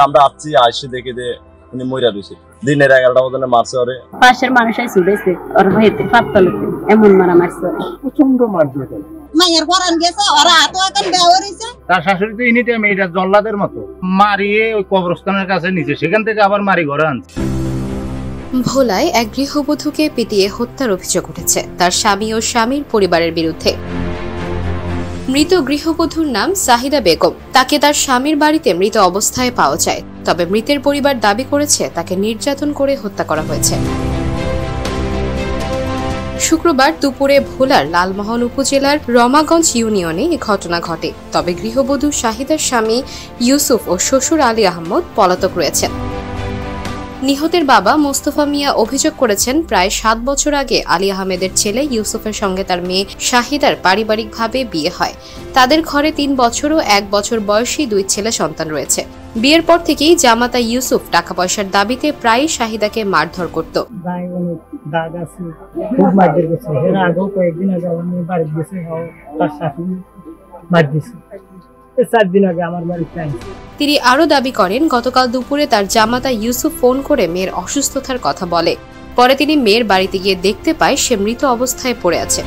আমরা আসছি আইসে দেখে যে উনি মইরা দিয়েছে দিনের 11টা বাজে মারছে ওরে পাশের মানুষ আই ছুড়েছে ওর হইতে পাতলতে এমন মারা মারছে প্রচন্ড মারধর করে মায়ের পরান গেছে ওরা হাত এখন বেওয়া হইছে তার শাশুড়ি তো এনি টাইম এটা জল্লাদের মতো মারিয়ে ওই কবরস্থানের কাছে নিচে সেখান থেকে আবার মারি ঘরে আনছে। ভোলায় এক গৃহবধূকে পিটিয়ে হত্যার অভিযোগ উঠেছে তার স্বামী ও স্বামীর পরিবারের বিরুদ্ধে। মৃত গৃহবধূর নাম সাহিদা বেগম। তাকে তার স্বামীর বাড়িতে মৃত অবস্থায় পাওয়া যায়, তবে মৃতের পরিবার দাবি করেছে তাকে নির্যাতন করে হত্যা করা হয়েছে। শুক্রবার দুপুরে ভোলার লালমোহন উপজেলার রমাগঞ্জ ইউনিয়নে এই ঘটনা ঘটে। তবে গৃহবধূ শাহিদার স্বামী ইউসুফ ও শ্বশুর আলী আহমদ পলাতক রয়েছেন। নিহতের বাবা মোস্তফা মিয়া অভিযোগ করেছেন, প্রায় 7 বছর আগে আলী আহমেদের ছেলে ইউসুফের সঙ্গে তার মেয়ে শাহিদার পারিবারিকভাবে বিয়ে হয়। তাদের ঘরে 3 বছর ও 1 বছর বয়সী 2 ছেলে সন্তান রয়েছে। বিয়ের পর থেকেই জামাতা ইউসুফ টাকা পয়সার দাবিতে প্রায়ই শাহিদাকে মারধর করত। তিনি আরো দাবি করেন, গতকাল দুপুরে তার জামাতা ইউসুফ ফোন করে মেয়ের অসুস্থতার কথা বলে। পরে তিনি মেয়ের বাড়িতে গিয়ে দেখতে পায় সে মৃত অবস্থায় পড়ে আছে।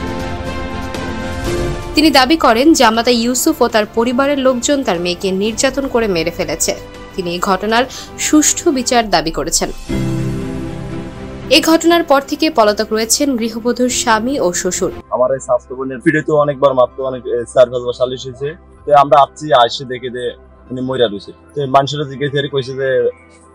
তিনি দাবি করেন, জামাতা ইউসুফ ও তার পরিবারের লোকজন তার মেয়েকে নির্যাতন করে মেরে ফেলেছে। তিনি এই ঘটনার সুষ্ঠু বিচার দাবি করেছেন। এই ঘটনার পর থেকে পলাতক রয়েছেন গৃহবধূর স্বামী ও শ্বশুর। আমার এই স্বাস্থ্য বোনের পিঠে তো অনেকবার মাত্র অনেক 4-5 বার সালিশ হয়েছে। আমরা আসছি আইসে দেখে যে উনি মইরা দিয়েছে। মানুষের জিজ্ঞাসা কইছে যে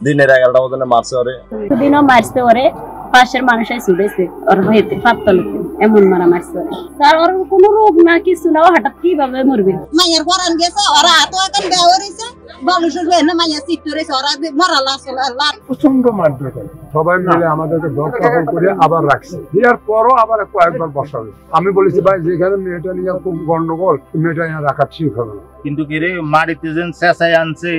দিনের 11টা বাজে মারছে ওরে। দিনও মারছে ওরে, পাশের মানুষ আই ছুড়েছে ওর হইতে পাতলতে এমন মারা মারছে। তার ওর কোনো রোগ না কিছু না, হঠাৎ কিভাবে মরবে। মায়ের পরান গেছে ওরা হাত এখন বেওয়া হইছে মানুষের না মায়ের চিত্তরেছে ওরা মরা লাশ প্রচন্ড মারধর করে সবাই মিলে আমাদেরকে দরকার করে আবার রাখছে। এর পরও আবার কয়েকবার বসাবে। আমি বলেছি ভাই যেখানে মেয়েটা নিয়ে খুব গন্ডগোল মেয়েটা নিয়ে রাখা ঠিক হবে না। কিন্তু কিরে মারিতে যেন চেঁচাই আনছে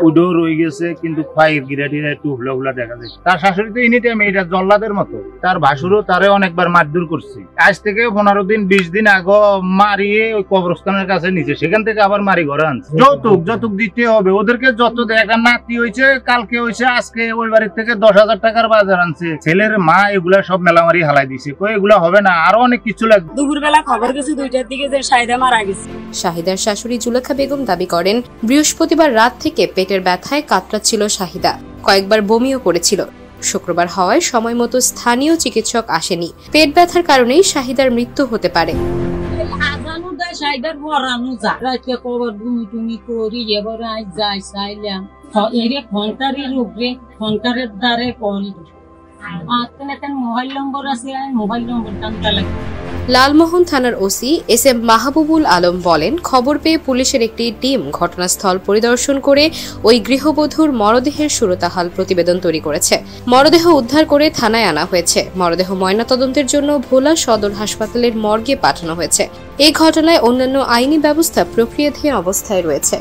উডো রয়ে গেছে, কিন্তু ফাইর গিরাটিরা একটু হুলা হুলা দেখা যায়। তার শাশুড়ি তো এনি টাইম এটা জল্লাদের মতো, তার ভাসুরও তারে অনেকবার মারধর করছে। আজ থেকে 15 দিন 20 দিন আগে মারিয়ে ওই কবরস্থানের কাছে নিচে সেখান থেকে আবার মারি ঘরে আনছে। যৌতুক দিতে হবে ওদেরকে। যত দেখা নাতি হয়েছে, কালকে হয়েছে, আজকে ওই বাড়ির থেকে 10,000 টাকার বাজার আনছে। ছেলের মা এগুলা সব মেলামারি হালাই দিছে, এগুলা হবে না, আরো অনেক কিছু লাগবে। দুপুরবেলা খবর গেছে 2টার দিকে যে শাহিদা মারা গেছে। শাহিদার শাশুড়ি জুলেখা বেগম দাবি করেন, বৃহস্পতিবার রাত থেকে পেটের ব্যথায় কাতরাচ্ছিল শাহিদা, কয়েকবার বমিও করেছিল। শুক্রবার হওয়ায় সময় মতো স্থানীয় চিকিৎসক আসেনি। পেট ব্যথার কারণেই শাহিদার মৃত্যু হতে পারে। শাহিদার পরানো যা রাতে কবর তুমি করি এবার আজ যাই চাইলাম এরে ফোনটারই রূপে ফোনটারের দ্বারে কল মোবাইল নম্বর আছে, মোবাইল নম্বর টানতে লাগে। লালমোহন থানার ওসি এসএম মাহবুবুল আলম বলেন, খবর পেয়ে পুলিশের একটি টিম ঘটনাস্থল পরিদর্শন করে ওই গৃহবধূর মরদেহের সুরতাহাল প্রতিবেদন তৈরি করেছে। মরদেহ উদ্ধার করে থানায় আনা হয়েছে। মরদেহ ময়নাতদন্তের জন্য ভোলা সদর হাসপাতালের মর্গে পাঠানো হয়েছে। এই ঘটনায় অন্যান্য আইনি ব্যবস্থা প্রক্রিয়াধীন অবস্থায় রয়েছে।